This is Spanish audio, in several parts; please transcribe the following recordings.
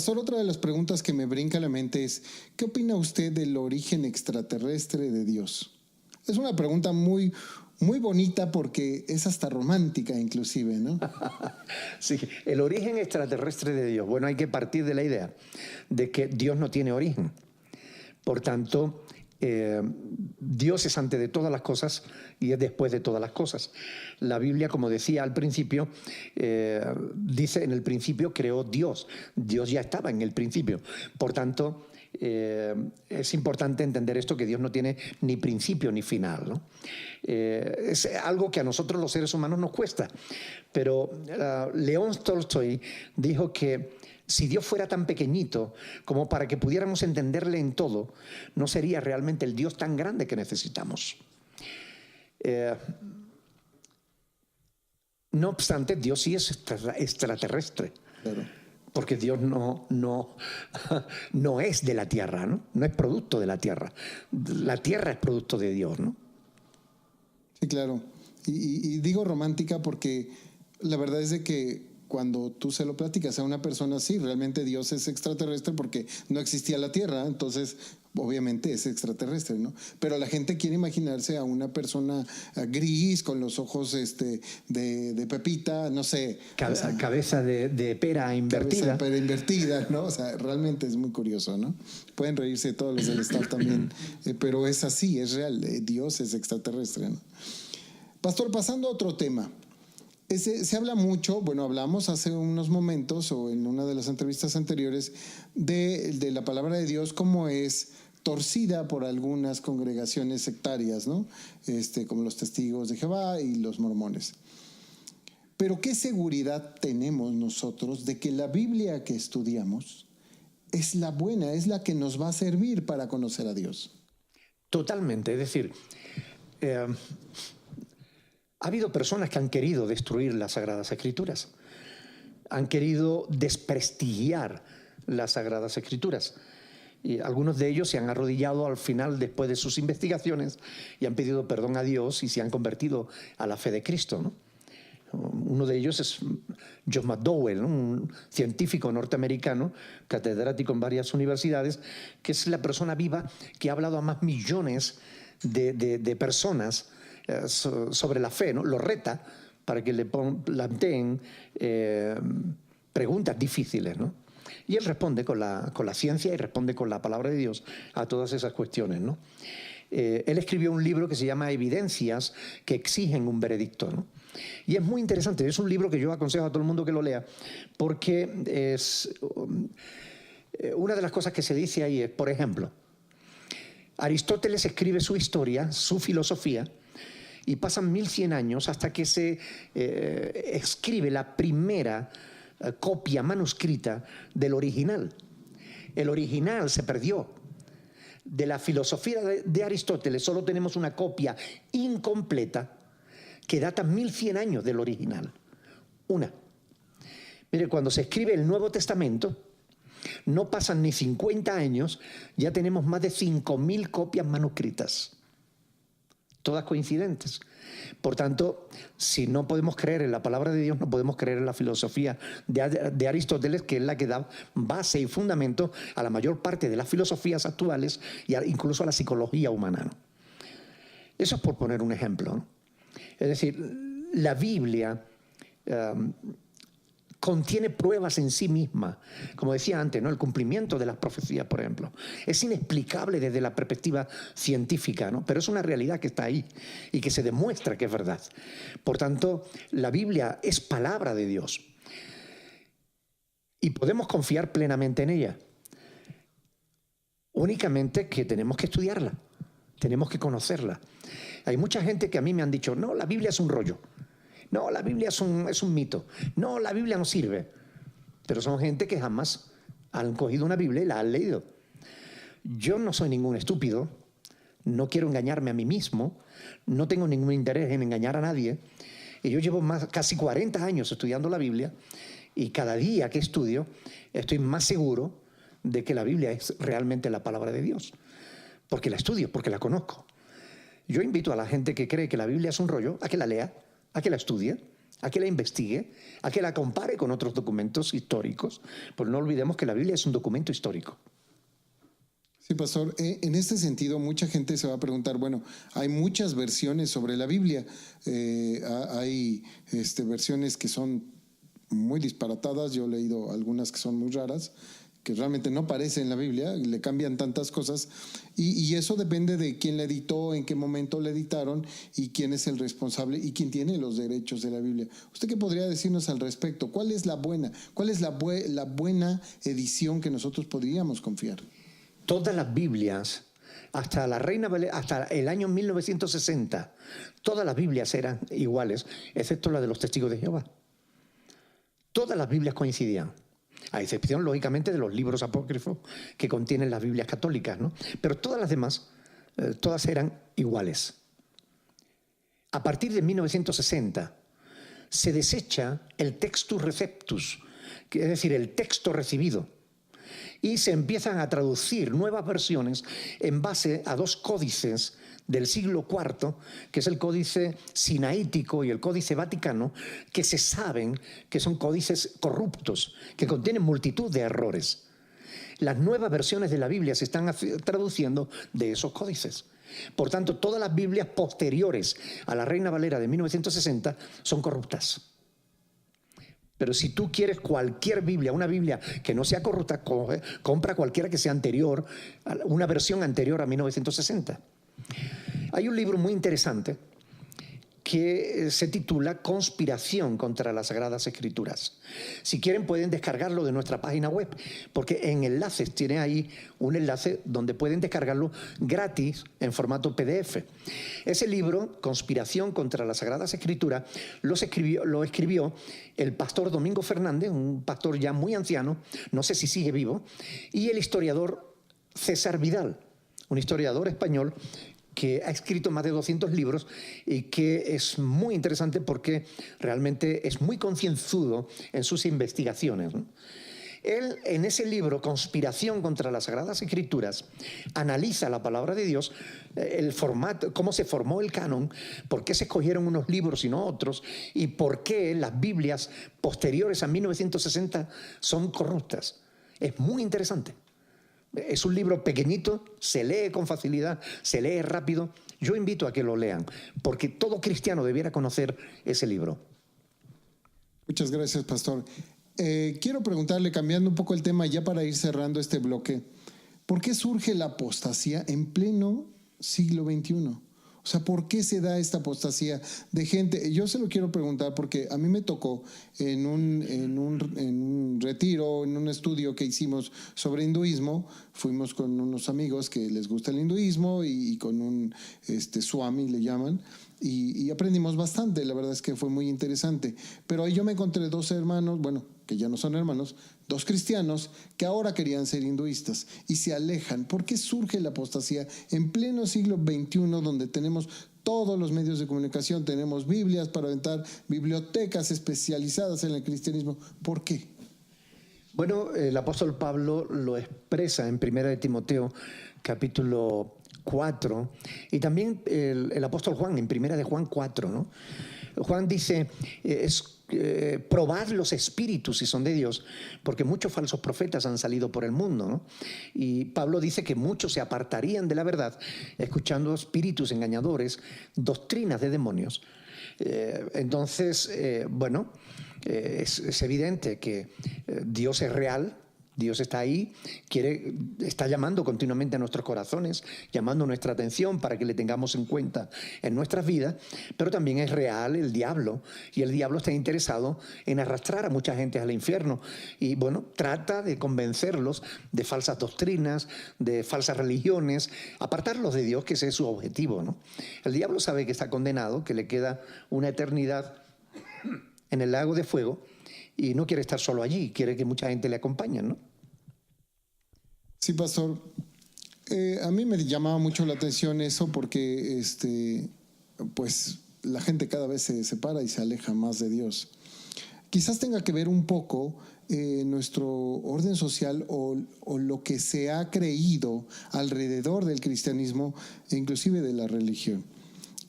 Pastor, otra de las preguntas que me brinca a la mente es, ¿qué opina usted del origen extraterrestre de Dios? Es una pregunta muy, muy bonita porque es hasta romántica inclusive, ¿no? Sí, el origen extraterrestre de Dios. Bueno, hay que partir de la idea de que Dios no tiene origen. Por tanto, Dios es antes de todas las cosas y es después de todas las cosas. La Biblia, como decía al principio, dice en el principio creó Dios. Dios ya estaba en el principio. Por tanto, es importante entender esto, que Dios no tiene ni principio ni final, ¿no? Es algo que a nosotros los seres humanos nos cuesta. Pero León Tolstoy dijo que si Dios fuera tan pequeñito como para que pudiéramos entenderle en todo, no sería realmente el Dios tan grande que necesitamos. No obstante, Dios sí es extraterrestre. Claro. Porque Dios no es de la tierra, ¿no? No es producto de la tierra. La tierra es producto de Dios, ¿no? Sí, claro. Y digo romántica porque la verdad es de que cuando tú se lo platicas a una persona, sí, realmente Dios es extraterrestre porque no existía la Tierra, entonces obviamente es extraterrestre, ¿no? Pero la gente quiere imaginarse a una persona gris, con los ojos de pepita, no sé. Cabeza de pera invertida. Cabeza de pera invertida, ¿no? O sea, realmente es muy curioso, ¿no? Pueden reírse todos los del staff también, pero es así, es real, Dios es extraterrestre, ¿no? Pastor, pasando a otro tema. Se habla mucho, bueno, hablamos hace unos momentos o en una de las entrevistas anteriores de la palabra de Dios como es torcida por algunas congregaciones sectarias, ¿no? Como los Testigos de Jehová y los mormones. Pero ¿qué seguridad tenemos nosotros de que la Biblia que estudiamos es la buena, es la que nos va a servir para conocer a Dios? Totalmente, es decir, ha habido personas que han querido destruir las Sagradas Escrituras, han querido desprestigiar las Sagradas Escrituras. Y algunos de ellos se han arrodillado al final, después de sus investigaciones, y han pedido perdón a Dios y se han convertido a la fe de Cristo, ¿no? Uno de ellos es John McDowell, ¿no? Un científico norteamericano, catedrático en varias universidades, que es la persona viva que ha hablado a más millones de personas sobre la fe, ¿no? Lo reta para que le planteen preguntas difíciles, ¿no? Y él responde con la ciencia y responde con la palabra de Dios a todas esas cuestiones, ¿no? Él escribió un libro que se llama Evidencias que exigen un veredicto, ¿no? Y es muy interesante, es un libro que yo aconsejo a todo el mundo que lo lea, porque es una de las cosas que se dice ahí es, por ejemplo, Aristóteles escribe su historia, su filosofía, y pasan 1100 años hasta que se escribe la primera copia manuscrita del original. El original se perdió. De la filosofía de Aristóteles solo tenemos una copia incompleta que data 1100 años del original. Una. Mire, cuando se escribe el Nuevo Testamento, no pasan ni 50 años, ya tenemos más de 5000 copias manuscritas. Todas coincidentes. Por tanto, si no podemos creer en la palabra de Dios, no podemos creer en la filosofía de Aristóteles, que es la que da base y fundamento a la mayor parte de las filosofías actuales e incluso a la psicología humana, ¿no? Eso es por poner un ejemplo, ¿no? Es decir, la Biblia contiene pruebas en sí misma, como decía antes, ¿no? El cumplimiento de las profecías, por ejemplo. Es inexplicable desde la perspectiva científica, ¿no? Pero es una realidad que está ahí y que se demuestra que es verdad. Por tanto, la Biblia es palabra de Dios y podemos confiar plenamente en ella. Únicamente que tenemos que estudiarla, tenemos que conocerla. Hay mucha gente que a mí me han dicho, no, la Biblia es un rollo. No, la Biblia es un mito. No, la Biblia no sirve. Pero son gente que jamás han cogido una Biblia y la han leído. Yo no soy ningún estúpido. No quiero engañarme a mí mismo. No tengo ningún interés en engañar a nadie. Y yo llevo casi 40 años estudiando la Biblia y cada día que estudio estoy más seguro de que la Biblia es realmente la palabra de Dios. Porque la estudio, porque la conozco. Yo invito a la gente que cree que la Biblia es un rollo a que la lea, a que la estudie a que la investigue, a que la compare con otros documentos históricos, pues no olvidemos que la Biblia es un documento histórico. Sí, pastor. En este sentido, mucha gente se va a preguntar, bueno, hay muchas versiones sobre la Biblia. Hay versiones que son muy disparatadas. Yo he leído algunas que son muy raras, que realmente no aparecen en la Biblia, le cambian tantas cosas. Y eso depende de quién la editó, en qué momento la editaron y quién es el responsable y quién tiene los derechos de la Biblia. ¿Usted qué podría decirnos al respecto? ¿Cuál es la buena edición que nosotros podríamos confiar? Todas las Biblias, hasta el año 1960, todas las Biblias eran iguales, excepto la de los Testigos de Jehová. Todas las Biblias coincidían, a excepción, lógicamente, de los libros apócrifos que contienen las Biblias católicas, ¿no? Pero todas las demás, todas eran iguales. A partir de 1960, se desecha el textus receptus, es decir, el texto recibido, y se empiezan a traducir nuevas versiones en base a dos códices del siglo IV, que es el códice sinaítico y el códice vaticano, que se saben que son códices corruptos, que contienen multitud de errores. Las nuevas versiones de la Biblia se están traduciendo de esos códices. Por tanto, todas las Biblias posteriores a la Reina Valera de 1960 son corruptas. Pero si tú quieres cualquier Biblia, una Biblia que no sea corrupta, compra cualquiera que sea anterior, una versión anterior a 1960. Hay un libro muy interesante que se titula Conspiración contra las Sagradas Escrituras. Si quieren pueden descargarlo de nuestra página web, porque en enlaces tiene ahí un enlace donde pueden descargarlo gratis en formato PDF. Ese libro, Conspiración contra las Sagradas Escrituras, lo escribió el pastor Domingo Fernández, un pastor ya muy anciano, no sé si sigue vivo, y el historiador César Vidal, un historiador español que ha escrito más de 200 libros y que es muy interesante porque realmente es muy concienzudo en sus investigaciones, ¿no? Él, en ese libro, Conspiración contra las Sagradas Escrituras, analiza la palabra de Dios, el formato, cómo se formó el canon, por qué se escogieron unos libros y no otros, y por qué las Biblias posteriores a 1960 son corruptas. Es muy interesante. Es un libro pequeñito, se lee con facilidad, se lee rápido. Yo invito a que lo lean, porque todo cristiano debiera conocer ese libro. Muchas gracias, pastor. Quiero preguntarle, cambiando un poco el tema ya para ir cerrando este bloque, ¿por qué surge la apostasía en pleno siglo XXI? O sea, ¿por qué se da esta apostasía de gente? Yo se lo quiero preguntar porque a mí me tocó en un retiro, en un estudio que hicimos sobre hinduismo. Fuimos con unos amigos que les gusta el hinduismo y con un swami le llaman. Y aprendimos bastante, la verdad es que fue muy interesante. Pero ahí yo me encontré dos hermanos, bueno, que ya no son hermanos, dos cristianos que ahora querían ser hinduistas y se alejan. ¿Por qué surge la apostasía en pleno siglo XXI, donde tenemos todos los medios de comunicación, tenemos Biblias para aventar, bibliotecas especializadas en el cristianismo? ¿Por qué? Bueno, el apóstol Pablo lo expresa en 1 de Timoteo, capítulo 4, y también el apóstol Juan, en 1 de Juan 4, ¿no? Juan dice, probad los espíritus si son de Dios, porque muchos falsos profetas han salido por el mundo, ¿no? Y Pablo dice que muchos se apartarían de la verdad escuchando espíritus engañadores, doctrinas de demonios. Entonces, bueno, es evidente que Dios es real. Dios está ahí, está llamando continuamente a nuestros corazones, llamando nuestra atención para que le tengamos en cuenta en nuestras vidas, pero también es real el diablo, y el diablo está interesado en arrastrar a mucha gente al infierno, y bueno, trata de convencerlos de falsas doctrinas, de falsas religiones, apartarlos de Dios, que ese es su objetivo, ¿no? El diablo sabe que está condenado, que le queda una eternidad en el lago de fuego, y no quiere estar solo allí, quiere que mucha gente le acompañe, ¿no? Sí, pastor. A mí me llamaba mucho la atención eso porque pues la gente cada vez se separa y se aleja más de Dios. Quizás tenga que ver un poco nuestro orden social o lo que se ha creído alrededor del cristianismo e inclusive de la religión.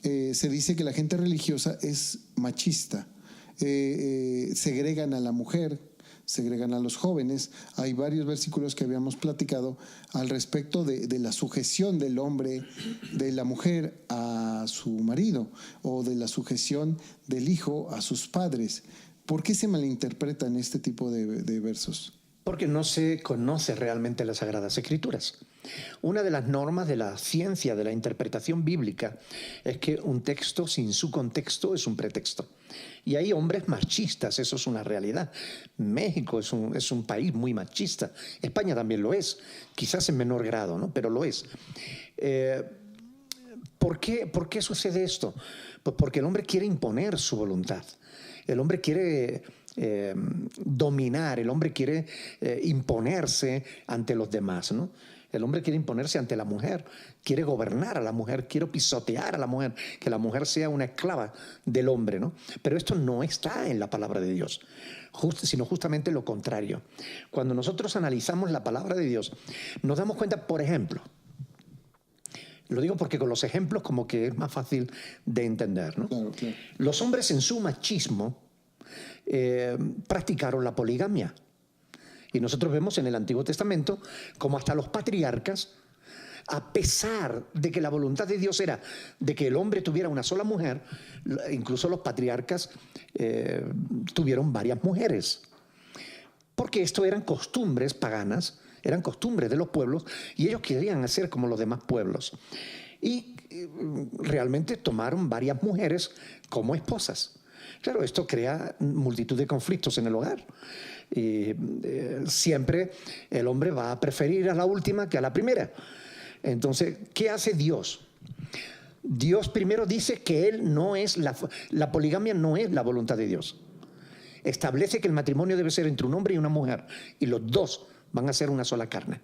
Se dice que la gente religiosa es machista. segregan a la mujer, segregan a los jóvenes. Hay varios versículos que habíamos platicado al respecto de la sujeción del hombre, de la mujer a su marido, o de la sujeción del hijo a sus padres. ¿Por qué se malinterpretan este tipo de versos? Porque no se conoce realmente las Sagradas Escrituras. Una de las normas de la ciencia de la interpretación bíblica es que un texto sin su contexto es un pretexto. Y hay hombres machistas, eso es una realidad. México es un país muy machista. España también lo es, quizás en menor grado, ¿no? Pero lo es. ¿Por qué sucede esto? Pues porque el hombre quiere imponer su voluntad. El hombre quiere dominar, el hombre quiere imponerse ante los demás, ¿no? El hombre quiere imponerse ante la mujer, quiere gobernar a la mujer, quiere pisotear a la mujer, que la mujer sea una esclava del hombre, ¿no? Pero esto no está en la palabra de Dios, sino justamente lo contrario. Cuando nosotros analizamos la palabra de Dios, nos damos cuenta, por ejemplo, lo digo porque con los ejemplos como que es más fácil de entender, ¿no? Claro, claro. Los hombres en su machismo practicaron la poligamia. Y nosotros vemos en el Antiguo Testamento como hasta los patriarcas, a pesar de que la voluntad de Dios era de que el hombre tuviera una sola mujer, incluso los patriarcas tuvieron varias mujeres. Porque esto eran costumbres paganas, eran costumbres de los pueblos, y ellos querían hacer como los demás pueblos. Y realmente tomaron varias mujeres como esposas. Claro, esto crea multitud de conflictos en el hogar. Y siempre el hombre va a preferir a la última que a la primera. Entonces, ¿qué hace Dios? Dios primero dice que él no es la poligamia no es la voluntad de Dios. Establece que el matrimonio debe ser entre un hombre y una mujer, y los dos van a ser una sola carne.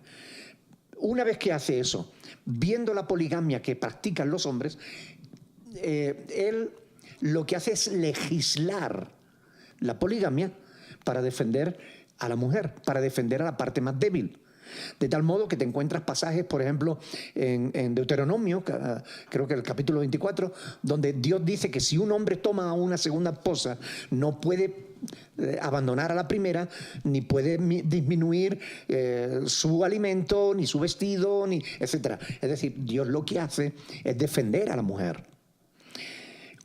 Una vez que hace eso, viendo la poligamia que practican los hombres, él lo que hace es legislar la poligamia para defender a la mujer, para defender a la parte más débil. De tal modo que te encuentras pasajes, por ejemplo, en Deuteronomio, creo que el capítulo 24, donde Dios dice que si un hombre toma a una segunda esposa, no puede abandonar a la primera, ni puede disminuir su alimento, ni su vestido, ni etcétera. Es decir, Dios lo que hace es defender a la mujer.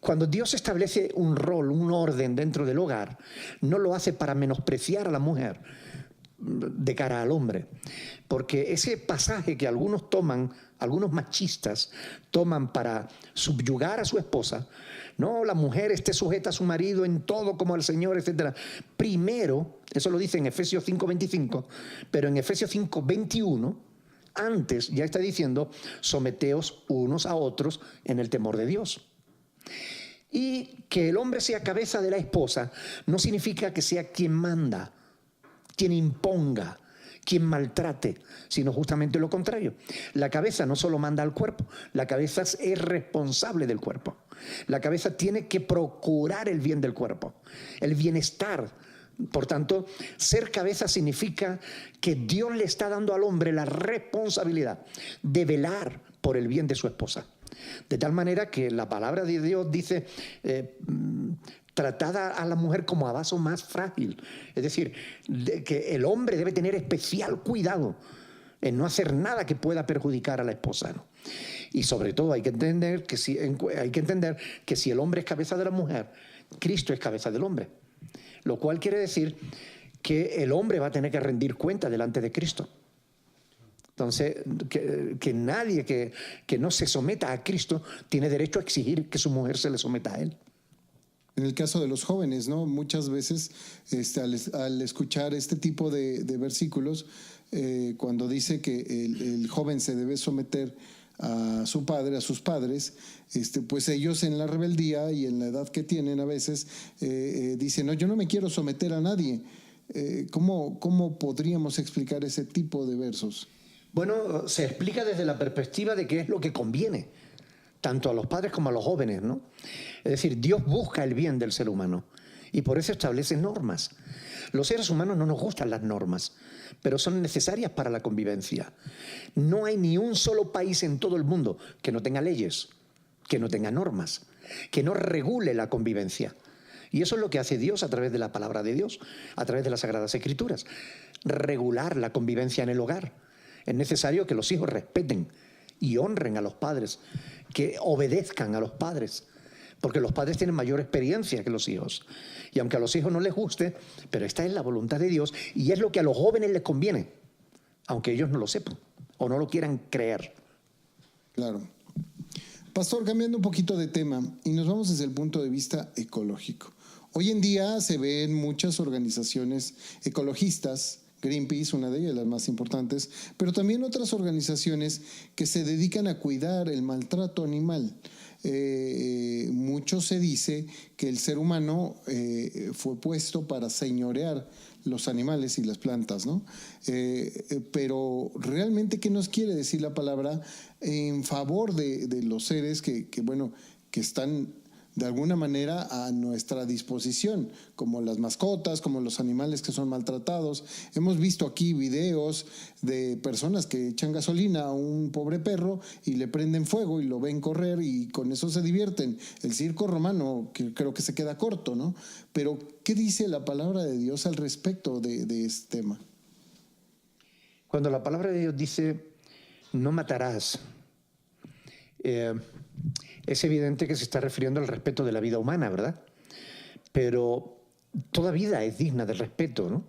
Cuando Dios establece un rol, un orden dentro del hogar, no lo hace para menospreciar a la mujer de cara al hombre, porque ese pasaje que algunos toman, algunos machistas toman para subyugar a su esposa, no, la mujer esté sujeta a su marido en todo como al Señor, etcétera. Primero, eso lo dice en Efesios 5:25, pero en Efesios 5:21, antes ya está diciendo, someteos unos a otros en el temor de Dios. Y que el hombre sea cabeza de la esposa no significa que sea quien manda, quien imponga, quien maltrate, sino justamente lo contrario. La cabeza no solo manda al cuerpo, la cabeza es responsable del cuerpo. La cabeza tiene que procurar el bien del cuerpo, el bienestar. Por tanto, ser cabeza significa que Dios le está dando al hombre la responsabilidad de velar por el bien de su esposa. De tal manera que la palabra de Dios dice tratada a la mujer como a vaso más frágil. Es decir, que el hombre debe tener especial cuidado en no hacer nada que pueda perjudicar a la esposa, ¿no? Y sobre todo hay que entender que si el hombre es cabeza de la mujer, Cristo es cabeza del hombre. Lo cual quiere decir que el hombre va a tener que rendir cuenta delante de Cristo. Entonces, que nadie que no se someta a Cristo tiene derecho a exigir que su mujer se le someta a él. En el caso de los jóvenes, ¿no? Muchas veces al escuchar este tipo de versículos, cuando dice que el joven se debe someter a su padre, a sus padres, pues ellos en la rebeldía y en la edad que tienen a veces dicen, no, yo no me quiero someter a nadie. ¿Cómo podríamos explicar ese tipo de versos? Bueno, se explica desde la perspectiva de qué es lo que conviene, tanto a los padres como a los jóvenes, ¿no? Es decir, Dios busca el bien del ser humano y por eso establece normas. Los seres humanos no nos gustan las normas, pero son necesarias para la convivencia. No hay ni un solo país en todo el mundo que no tenga leyes, que no tenga normas, que no regule la convivencia. Y eso es lo que hace Dios a través de la palabra de Dios, a través de las Sagradas Escrituras. Regular la convivencia en el hogar. Es necesario que los hijos respeten y honren a los padres, que obedezcan a los padres, porque los padres tienen mayor experiencia que los hijos. Y aunque a los hijos no les guste, pero esta es la voluntad de Dios y es lo que a los jóvenes les conviene, aunque ellos no lo sepan o no lo quieran creer. Claro. Pastor, cambiando un poquito de tema, y nos vamos desde el punto de vista ecológico. Hoy en día se ven muchas organizaciones ecologistas, Greenpeace, una de ellas, las más importantes, pero también otras organizaciones que se dedican a cuidar el maltrato animal. Mucho se dice que el ser humano fue puesto para señorear los animales y las plantas, ¿no? Pero realmente, ¿qué nos quiere decir la palabra en favor de los seres que están de alguna manera a nuestra disposición, como las mascotas, como los animales que son maltratados? Hemos visto aquí videos de personas que echan gasolina a un pobre perro y le prenden fuego y lo ven correr y con eso se divierten. El circo romano, que creo que se queda corto, ¿no? Pero, ¿qué dice la palabra de Dios al respecto de este tema? Cuando la palabra de Dios dice, no matarás, es evidente que se está refiriendo al respeto de la vida humana, ¿verdad? Pero toda vida es digna del respeto, ¿no?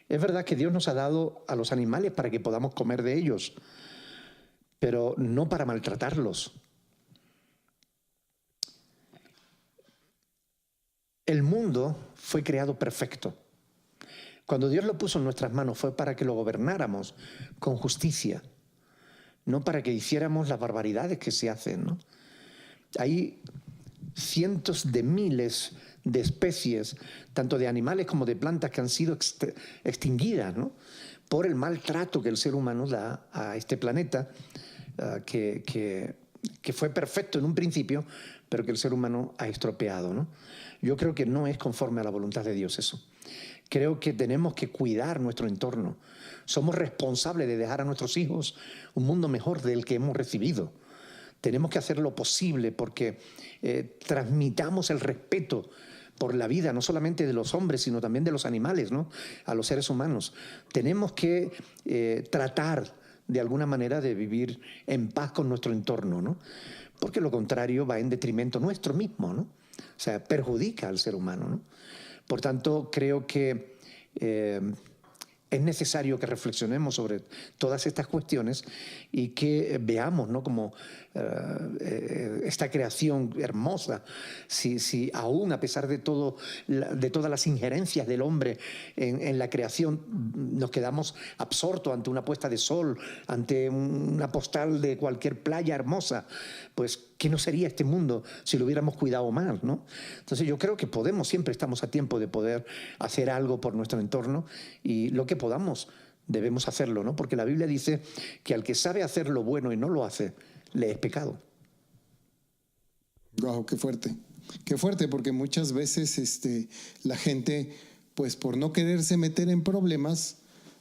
Es verdad que Dios nos ha dado a los animales para que podamos comer de ellos, pero no para maltratarlos. El mundo fue creado perfecto. Cuando Dios lo puso en nuestras manos fue para que lo gobernáramos con justicia, no para que hiciéramos las barbaridades que se hacen, ¿no? Hay cientos de miles de especies, tanto de animales como de plantas, que han sido extinguidas, ¿no? Por el maltrato que el ser humano da a este planeta, que fue perfecto en un principio, pero que el ser humano ha estropeado, ¿no? Yo creo que no es conforme a la voluntad de Dios eso. Creo que tenemos que cuidar nuestro entorno. Somos responsables de dejar a nuestros hijos un mundo mejor del que hemos recibido. Tenemos que hacer lo posible porque transmitamos el respeto por la vida, no solamente de los hombres, sino también de los animales, ¿no? A los seres humanos. Tenemos que tratar de alguna manera de vivir en paz con nuestro entorno, ¿no? Porque lo contrario va en detrimento nuestro mismo, ¿no? O sea, perjudica al ser humano, ¿no? Por tanto, creo que es necesario que reflexionemos sobre todas estas cuestiones y que veamos, ¿no?, como esta creación hermosa, si aún a pesar de todo, de todas las injerencias del hombre en la creación, nos quedamos absortos ante una puesta de sol, ante una postal de cualquier playa hermosa, pues ¿qué no sería este mundo si lo hubiéramos cuidado más, ¿no? Entonces yo creo que siempre estamos a tiempo de poder hacer algo por nuestro entorno y lo que podamos debemos hacerlo, ¿no? Porque la Biblia dice que al que sabe hacer lo bueno y no lo hace, le es pecado. Wow, qué fuerte, porque muchas veces la gente, pues por no quererse meter en problemas,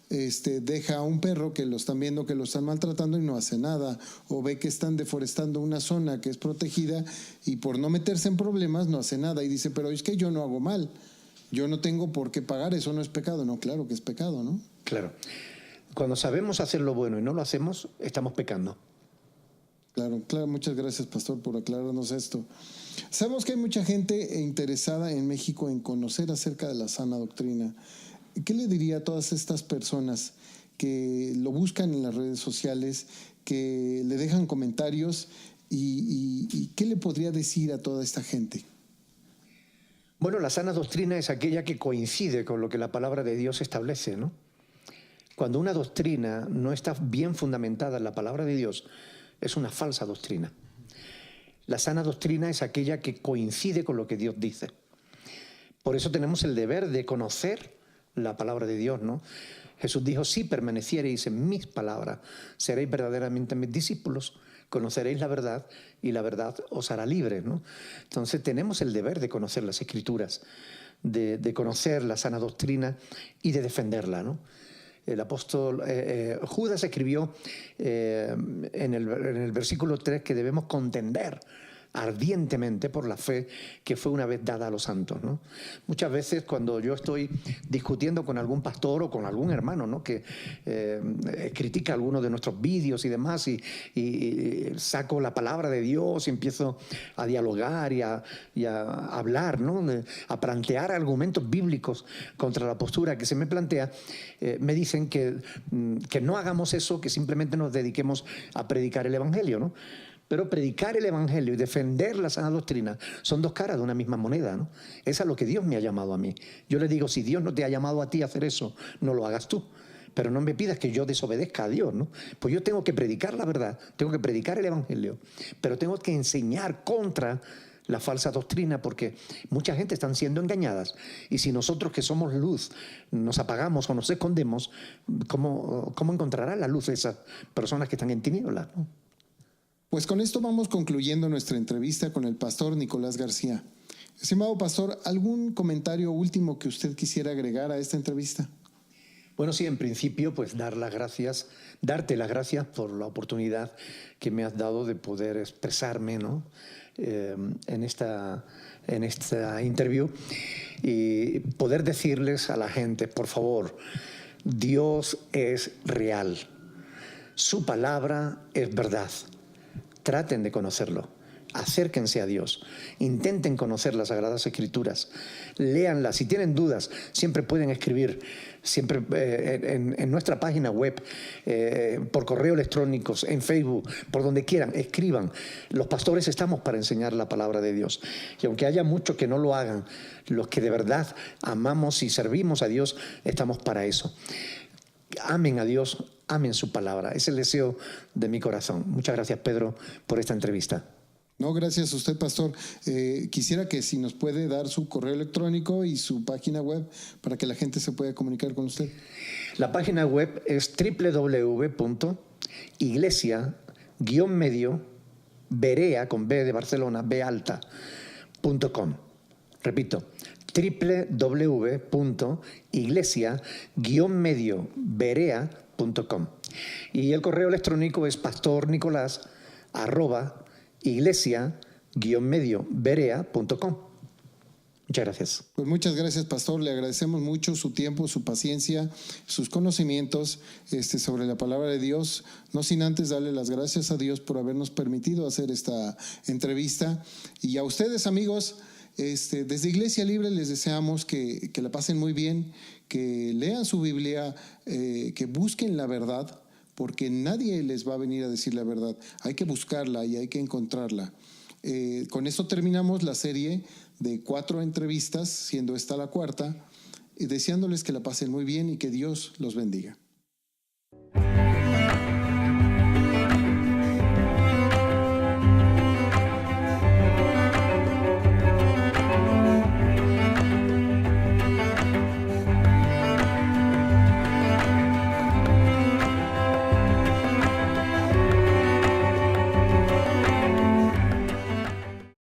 deja a un perro que lo están viendo que lo están maltratando y no hace nada, o ve que están deforestando una zona que es protegida y por no meterse en problemas no hace nada y dice, pero es que yo no hago mal, yo no tengo por qué pagar, eso no es pecado. No, claro que es pecado, ¿no? Claro. Cuando sabemos hacer lo bueno y no lo hacemos, estamos pecando. Claro, muchas gracias, pastor, por aclararnos esto. Sabemos que hay mucha gente interesada en México en conocer acerca de la sana doctrina. ¿Qué le diría a todas estas personas que lo buscan en las redes sociales, que le dejan comentarios y qué le podría decir a toda esta gente? Bueno, la sana doctrina es aquella que coincide con lo que la palabra de Dios establece, ¿no? Cuando una doctrina no está bien fundamentada en la palabra de Dios, es una falsa doctrina. La sana doctrina es aquella que coincide con lo que Dios dice. Por eso tenemos el deber de conocer la palabra de Dios, ¿no? Jesús dijo, si permaneciereis en mis palabras, seréis verdaderamente mis discípulos, conoceréis la verdad y la verdad os hará libres, ¿no? Entonces tenemos el deber de conocer las Escrituras, de conocer la sana doctrina y de defenderla, ¿no? El apóstol Judas escribió en el versículo 3 que debemos contender ardientemente por la fe que fue una vez dada a los santos, ¿no? Muchas veces cuando yo estoy discutiendo con algún pastor o con algún hermano, ¿no?, que critica algunos de nuestros vídeos y demás, y saco la palabra de Dios y empiezo a dialogar y a hablar, ¿no?, a plantear argumentos bíblicos contra la postura que se me plantea, me dicen que no hagamos eso, que simplemente nos dediquemos a predicar el Evangelio, ¿no? Pero predicar el Evangelio y defender la sana doctrina son dos caras de una misma moneda, ¿no? Es a lo que Dios me ha llamado a mí. Yo le digo, si Dios no te ha llamado a ti a hacer eso, no lo hagas tú. Pero no me pidas que yo desobedezca a Dios, ¿no? Pues yo tengo que predicar la verdad, tengo que predicar el Evangelio, pero tengo que enseñar contra la falsa doctrina, porque mucha gente están siendo engañadas, y si nosotros que somos luz nos apagamos o nos escondemos, ¿cómo encontrará la luz esas personas que están en tinieblas, ¿no? Pues con esto vamos concluyendo nuestra entrevista con el pastor Nicolás García. Estimado pastor, ¿algún comentario último que usted quisiera agregar a esta entrevista? Bueno, sí, en principio, pues darte las gracias por la oportunidad que me has dado de poder expresarme, ¿no?, en esta interview, y poder decirles a la gente, por favor, Dios es real, su palabra es verdad. Traten de conocerlo, acérquense a Dios, intenten conocer las Sagradas Escrituras, léanlas. Si tienen dudas, siempre pueden escribir, siempre en nuestra página web, por correo electrónico, en Facebook, por donde quieran, escriban. Los pastores estamos para enseñar la palabra de Dios. Y aunque haya muchos que no lo hagan, los que de verdad amamos y servimos a Dios, estamos para eso. Amen a Dios, amen su palabra. Es el deseo de mi corazón. Muchas gracias, Pedro, por esta entrevista. No, gracias a usted, pastor. Quisiera que si nos puede dar su correo electrónico y su página web para que la gente se pueda comunicar con usted. La página web es www.iglesia-berea, con B de Barcelona, B alta.com. Repito, www.iglesia-berea.com. Y el correo electrónico es pastornicolás@iglesia-berea.com. Muchas gracias. Pues muchas gracias, pastor. Le agradecemos mucho su tiempo, su paciencia, sus conocimientos sobre la palabra de Dios. No sin antes darle las gracias a Dios por habernos permitido hacer esta entrevista. Y a ustedes, amigos, desde Iglesia Libre les deseamos que la pasen muy bien, que lean su Biblia, que busquen la verdad, porque nadie les va a venir a decir la verdad. Hay que buscarla y hay que encontrarla. Con esto terminamos la serie de 4 entrevistas, siendo esta la 4ª, y deseándoles que la pasen muy bien y que Dios los bendiga.